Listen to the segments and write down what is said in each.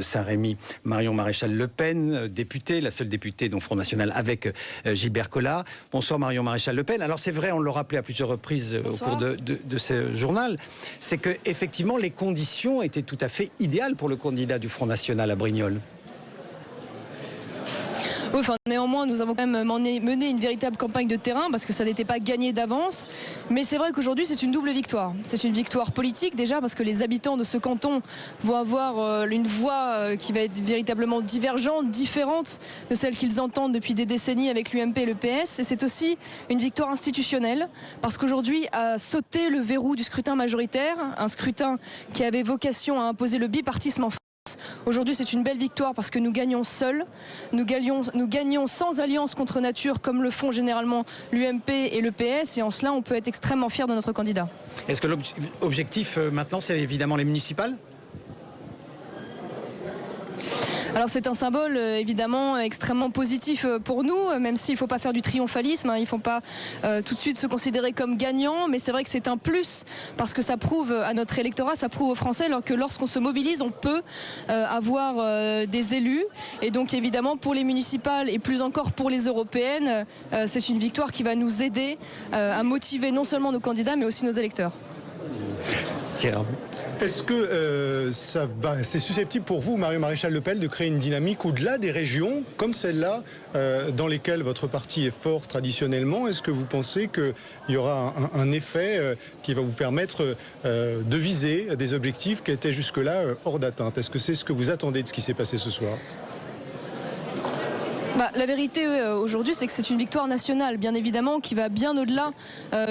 de Saint-Rémy, Marion Maréchal Le Pen, députée, la seule députée dont Front National avec Gilbert Collat. Bonsoir Marion Maréchal Le Pen. Alors c'est vrai, on l'a rappelé à plusieurs reprises au cours de ce journal, c'est que effectivement les conditions étaient tout à fait idéales pour le candidat du Front National à Brignoles. Oui, enfin, néanmoins, nous avons quand même mené une véritable campagne de terrain parce que ça n'était pas gagné d'avance. Mais c'est vrai qu'aujourd'hui, c'est une double victoire. C'est une victoire politique déjà parce que les habitants de ce canton vont avoir une voix qui va être véritablement divergente, différente de celle qu'ils entendent depuis des décennies avec l'UMP et le PS. Et c'est aussi une victoire institutionnelle parce qu'aujourd'hui, a sauté le verrou du scrutin majoritaire, un scrutin qui avait vocation à imposer le bipartisme en France. Aujourd'hui, c'est une belle victoire parce que nous gagnons seuls, nous gagnons sans alliance contre nature comme le font généralement l'UMP et le PS, et en cela, on peut être extrêmement fiers de notre candidat. Est-ce que l'objectif maintenant, c'est évidemment les municipales ? Alors c'est un symbole évidemment extrêmement positif pour nous, même s'il ne faut pas faire du triomphalisme, il ne faut pas tout de suite se considérer comme gagnant, mais c'est vrai que c'est un plus parce que ça prouve à notre électorat, ça prouve aux Français que lorsqu'on se mobilise, on peut avoir des élus, et donc évidemment pour les municipales et plus encore pour les européennes, c'est une victoire qui va nous aider à motiver non seulement nos candidats mais aussi nos électeurs. Thierry. Est-ce que c'est susceptible pour vous, Marion Maréchal Le Pen, de créer une dynamique au-delà des régions, comme celle-là, dans lesquelles votre parti est fort traditionnellement? Est-ce que vous pensez qu'il y aura un effet qui va vous permettre de viser des objectifs qui étaient jusque-là hors d'atteinte? Est-ce que c'est ce que vous attendez de ce qui s'est passé ce soir? La vérité aujourd'hui, c'est que c'est une victoire nationale, bien évidemment, qui va bien au-delà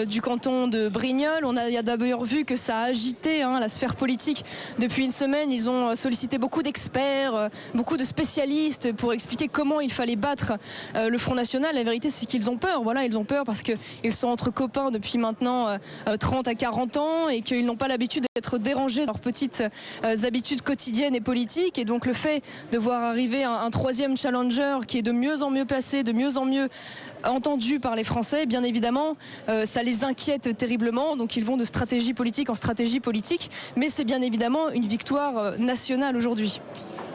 du canton de Brignoles. On a d'ailleurs vu que ça a agité la sphère politique depuis une semaine. Ils ont sollicité beaucoup d'experts, beaucoup de spécialistes pour expliquer comment il fallait battre le Front National. La vérité, c'est qu'ils ont peur. Voilà, ils ont peur parce qu'ils sont entre copains depuis maintenant 30 à 40 ans et qu'ils n'ont pas l'habitude d'être dérangés de leurs petites habitudes quotidiennes et politiques. Et donc le fait de voir arriver un troisième challenger qui est de mieux en mieux placé, de mieux en mieux entendu par les Français, bien évidemment, ça les inquiète terriblement, donc ils vont de stratégie politique en stratégie politique, mais c'est bien évidemment une victoire nationale aujourd'hui.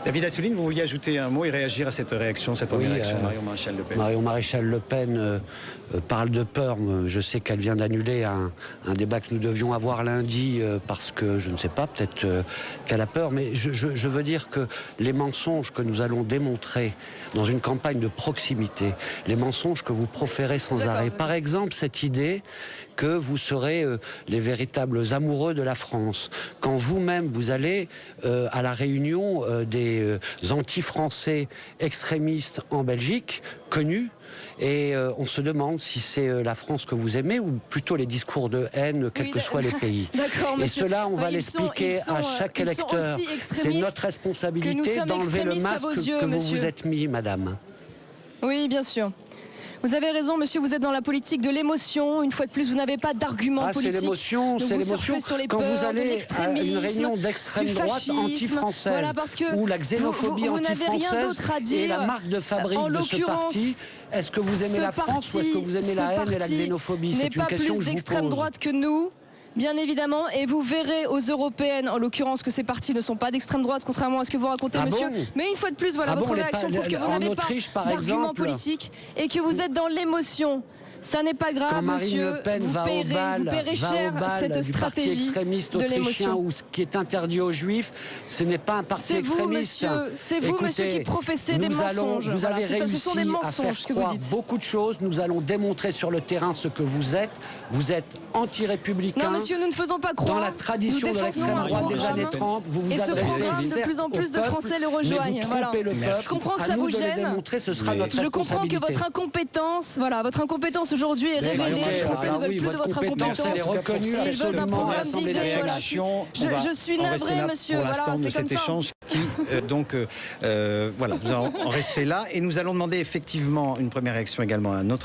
David Assouline, vous vouliez ajouter un mot et réagir à cette réaction, cette première réaction de Marion Maréchal Le Pen. Marion Maréchal Le Pen parle de peur. Je sais qu'elle vient d'annuler un débat que nous devions avoir lundi parce que, je ne sais pas, peut-être qu'elle a peur, mais je veux dire que les mensonges que nous allons démontrer dans une campagne de proximité, les mensonges que vous proférez sans arrêt, par exemple cette idée que vous serez les véritables amoureux de la France, quand vous-même vous allez à la réunion des anti-français extrémistes en Belgique, connus, et on se demande si c'est la France que vous aimez ou plutôt les discours de haine, quels que soient les pays. Et cela, on va l'expliquer à chaque électeur. C'est notre responsabilité d'enlever le masque que vous vous êtes mis, madame. Oui, bien sûr. Vous avez raison, monsieur, vous êtes dans la politique de l'émotion. Une fois de plus, vous n'avez pas d'argument politique. C'est l'émotion, c'est l'émotion. Quand vous allez à une réunion d'extrême droite anti-française, voilà, où la xénophobie anti-française est la marque de fabrique de ce parti, est-ce que vous aimez la France ou est-ce que vous aimez la haine et la xénophobie? C'est une question que je vous pose. N'est pas plus d'extrême droite que nous. Bien évidemment, et vous verrez aux européennes, en l'occurrence, que ces partis ne sont pas d'extrême droite, contrairement à ce que vous racontez, monsieur. Bon, mais une fois de plus, voilà, votre réaction prouve que vous n'avez pas d'argument politique et que vous êtes dans l'émotion. Ça n'est pas grave, monsieur. Le Pen vous paierez cher cette stratégie extrémiste autrichien ou ce qui est interdit aux juifs, ce n'est pas un parti extrémiste. C'est vous, monsieur, qui professez des mensonges. Vous avez réussi ce sont des mensonges à faire que vous dites. Beaucoup de choses. Nous allons démontrer sur le terrain ce que vous êtes. Vous êtes anti-républicain. Non, monsieur, nous ne faisons pas croire. Dans la tradition de l'extrême droite des années 30, vous vous adressez de plus en plus de Français le rejoignent. Voilà. Je comprends que ça vous gêne. Je comprends que votre incompétence, aujourd'hui est révélée. Les Français ne veulent plus de votre incompétence. Ils veulent un programme d'idées. Je suis navré, monsieur. Voilà, c'est comme ça. Voilà, nous allons en rester là et nous allons demander effectivement une première réaction également à notre